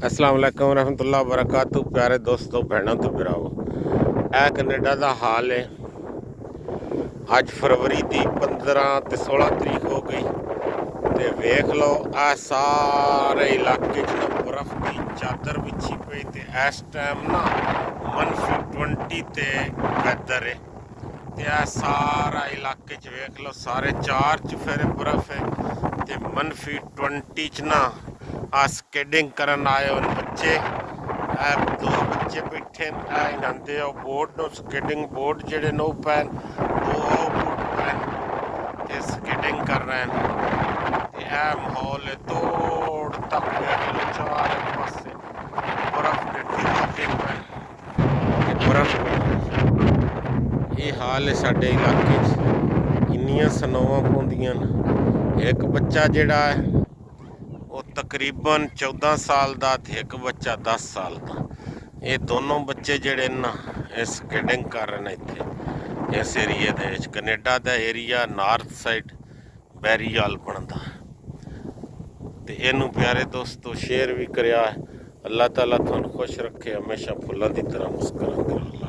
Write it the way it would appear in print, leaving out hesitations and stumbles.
अस्सलाम वालेकुम रहमतुल्लाह वबरकातुहू। प्यारे दोस्तों भैनों तो भरावो, यह कनेडा का हाल है। अज फरवरी की 15 ते 16 तरीक हो गई तो वेख लो आ सारे इलाके च ना बर्फ की चादर बिछी पई ते इस टाइम ना -20 ते वैदर है। ते आ सारा इलाके च वेख लो सारे चार चफेरे बर्फ है ते -20 च ना आ स्केटिंग करन आए हुए बच्चे। दो बच्चे बैठे नहाते बोर्ड नो स्केटिंग बोर्ड जेडे नो पैन दो बोर्ड पैन ते स्केटिंग कर रहे हैं। ते ए माहौल है तोड़ तक वेख लो चारे पासे बर्फ के टिले पैन बर्फ ये हाल है साडे इलाके च। इन्नियां सनोवां पौंदियां न। एक बच्चा जेड़ा है वो तकरीबन 14 साल का ते एक बच्चा 10 साल का। ये दोनों बच्चे जेड़े ना स्केटिंग कर रहे हैं इत्थे इस एरिए दे विच। कनेडा का एरिया नार्थ साइड बैरीहाल बनता ते इनू प्यारे दोस्तों शेयर भी करिया। अल्लाह ताला तुहानू खुश रखे, हमेशा फुल्लां दी तरह मुस्कराते रहो।